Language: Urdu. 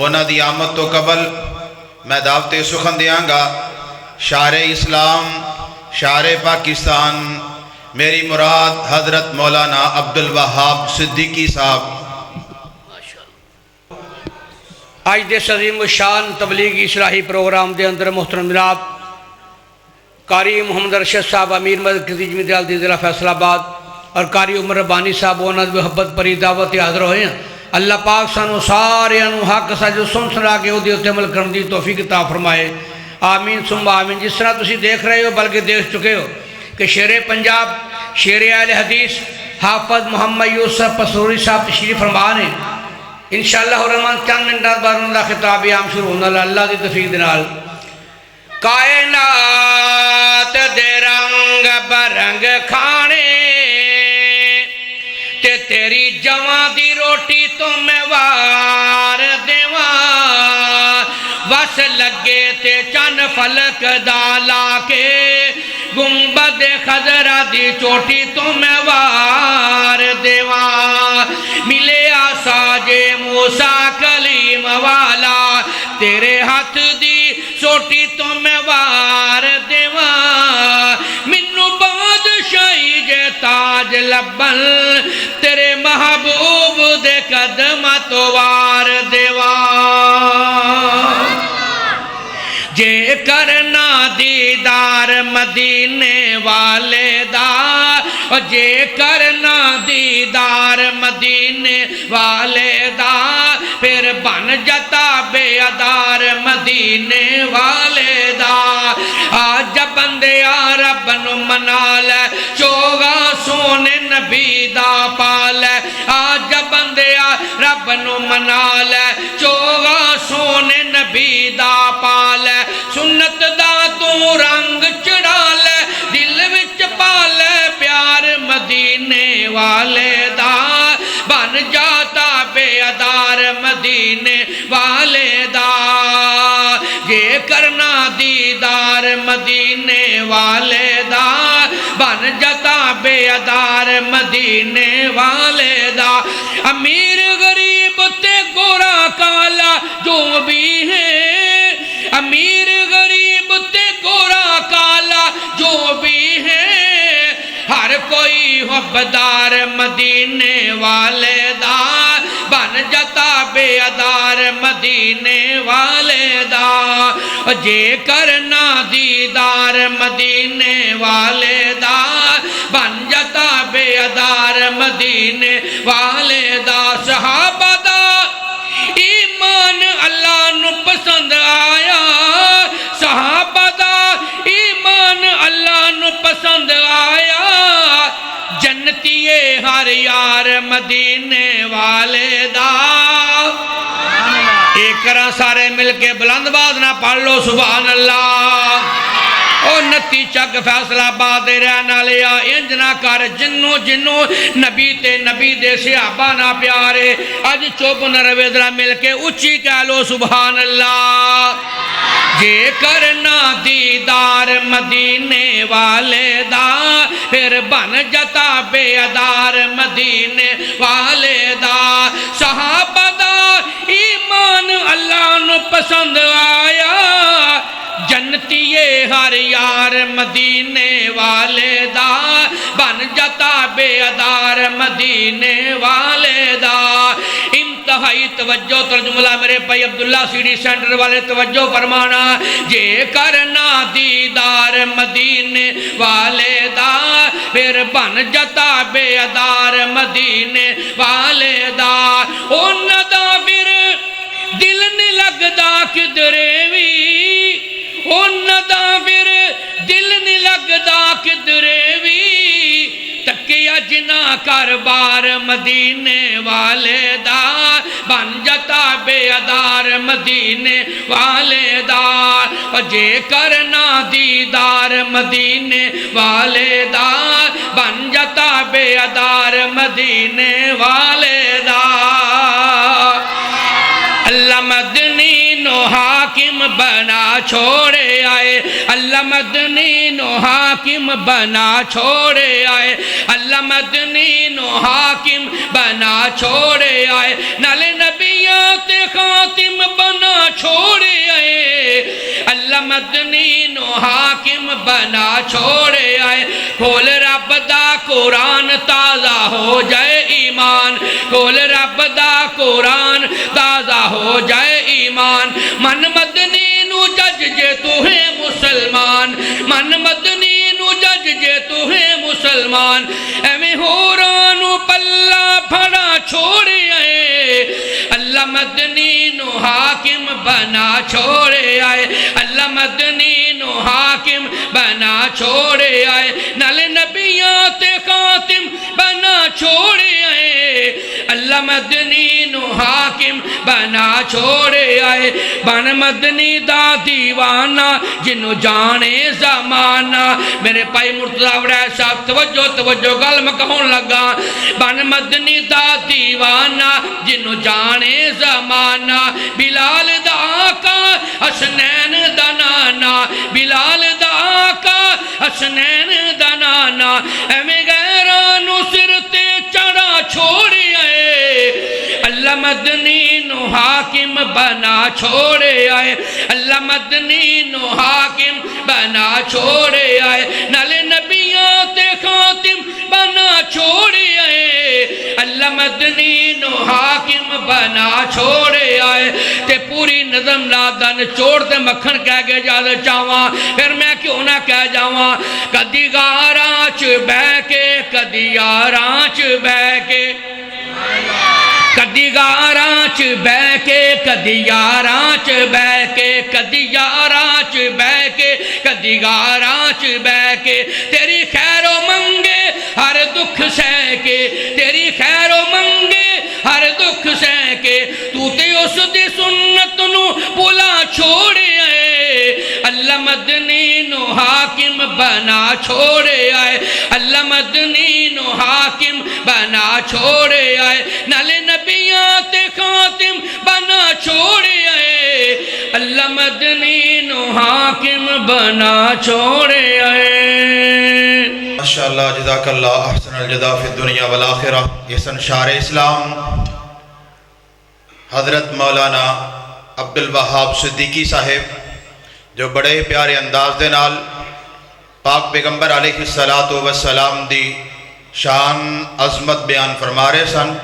انہاں دی آمد تو قبل میں دعوت سخن دیاں گا شاعر اسلام شاعر پاکستان میری مراد حضرت مولانا عبدالوہاب صدیقی صاحب۔ آج دے عظیم الشان تبلیغی اصلاحی پروگرام دے اندر محترم جناب قاری محمد ارشد صاحب امیر مرکزی جمیعت الدین ضلع فیصل آباد اور قاری عمر ربانی صاحب انہاں دی محبت پری دعوت حاضر ہوئے ہیں۔ اللہ پاک سانو سارے حق سا جو سن سنا کے وہ عمل کرنے دی توفیق عطا فرمائے، آمین ثم آمین۔ جس طرح تسی دیکھ رہے ہو بلکہ دیکھ چکے ہو کہ شیر پنجاب شیر اہل حدیث حافظ محمد یوسف پسروری صاحب تشریف فرما نے انشاءاللہ الرحمن چند منٹات بعد انہوں نے خطاب عام شروع ہونا اللہ دی توفیق دنال۔ کائنات دے رنگ برنگ کھانے تے تیری جوان دی روٹی تو میں وار دیواں وس لگے تے چن فلک دالا کے گنبد خضرہ دی چوٹی تو میں وار دیواں ملے آساج موسیٰ کلیم والا تیرے ہاتھ دی چوٹی تو میں وار دیواں منو بادشاہی جے تاج لبن تیرے محبوب دے قدم تو وار دیواں جے کرنا دیدار مدینے والے دا جے کرنا دیدار مدینے والے دا پھر بن جتا بے ادار مدینے والے دا آج بندے رب نو منا لے چوگا سونے نبی دا پالے آج بندے رب نو منا لے چوگا سونے نبی دا پالے سنت دا تو رنگ چڑھا لے دل وچ پالے پیار مدینے والے دا بن جاتا بے ادار مدینے والے دا یہ کرنا دیدار مدینے والے دا بن جاتا بے ادار مدینے والے دا امیر غریب تے گورا کالا جو بھی ہے امیر غریب تے گورا کالا جو بھی ہے ہر کوئی حبدار مدینے والے دا بن جاتا بے ادار مدینے والے دا جے کرنا دیدار مدینے والے دا بن جاتا بے ادار مدینے والے دا صحابہ دا ایمان اللہ نو پسند آیا صحابہ دا ایمان اللہ نو پسند آیا جنتیے ہر یار مدینے والے دا ایک کرا سارے مل کے بلند باز نہ پڑھ لو سبحان اللہ او نتی چک فیصلہ آباد رہنا لیا انجنا کر جنوں جنوں نبی تے نبی دے صحابہ نہ پیارے آج چوپ نہ روے ذرا مل کے اچھی کہہ لو سبحان اللہ جے کرنا دیدار مدینے والے دا پھر بن جاتا بے ادار مدینے والے دا صحابہ دا ایمان اللہ نو پسند آیا جنتیے ہر یار مدینے والے دا بن جاتا بے ادار مدینے والے دا انتہائی توجہ ترجمہ میرے بھائی عبداللہ سیڈی سینٹر والے توجہ فرمانا جے کرنا دیدار مدینے والے دا پھر بن جاتا بے ادار مدینے والے دا ان دا پھر دل نہیں لگدا کدرے وی ان دا پھر دل نہیں لگدا کدرے وی تکیا جنا کر بار مدینے والے دا بن جاتا بے ادار مدینے والے دا جے کرنا دیدار مدینے والے دا بن جاتا بے ادار مدینے والے دا اللہ مدنی نو حاکم بنا چھوڑے آئے اللہ مدنی نو حاکم بنا چھوڑے آئے اللہ مدنی نو حاکم بنا چھوڑے آئے نال نبیات خاتم چھوڑے آئے اللہ مدنی نو حاکم بنا چھوڑے آئے کھول رب دا قرآن تازہ ہو جائے ایمان کھول رب دا قرآن تازہ ہو جائے ایمان من مدنی نو جج جے تو ہے مسلمان من مدنی نو جج جے تو ہے مسلمان ایویں ہورانو پلہ پھڑا چھوڑے آئے اللہ مدنی نو حاکم بنا چھوڑے آئے اللہ مدنی نو حاکم بنا چھوڑے آئے نل نبیات خاتم بنا چھوڑے آئے اللہ مدنی نو حاکم بنا چھوڑے آئے بن مدنی دا دیوانہ جنو جانے زمانہ میرے پائی مرتضی وڑائے صاحب توجہ گل میں کہون لگا بن مدنی دا دیوانہ جنو جانے زمانہ بلال دا آقا حسنین دا نانا بلال دا آقا حسنین دا نانا ایویں غیرانو سر تے چڑھا چھوڑے آئے اللہ مدنی نو حاکم بنا چھوڑے آئے اللہ مدنی نو حاکم بنا چھوڑے آئے نل نبیات خاتم بنا چھوڑے آئے اللہ مدنی نو حاکم بنا چھوڑے آئے تے پوری نظم نادن چوڑ تے مکھن کہہ گے جاد چاواں پھر میں کیوں نہ کہہ جاواں کدی گاراں چ بہ کے کدی یاراں چ بہ کے کدی گاراں چ بہ کے کدی یاراں چ بہ کے کدی یاراں چ بہ کے کدی گاراں چ بہ کے تیری خیر و منگے ہر دکھ سہ کے تیری خیر و منگے ہر دکھ سہ کے تو تے اس دی سنت نو بلا چھوڑے آئے اللہ مدنی نو حاکم بنا چھوڑے آئے اللہ مدنی نو حاکم بنا چھوڑے آئے نل نبیات خاتم بنا چھوڑے آئے اللہ مدنی نو حاکم بنا چھوڑے آئے ماشاءاللہ جزاک اللہ احسن الجزا فی الدنیا والآخرہ احسن شار اسلام حضرت مولانا عبدالوہاب صدیقی صاحب جو بڑے پیارے انداز دے نال پاک پیغمبر علیہ الصلوۃ والسلام دی شان عظمت بیان فرما رہے سن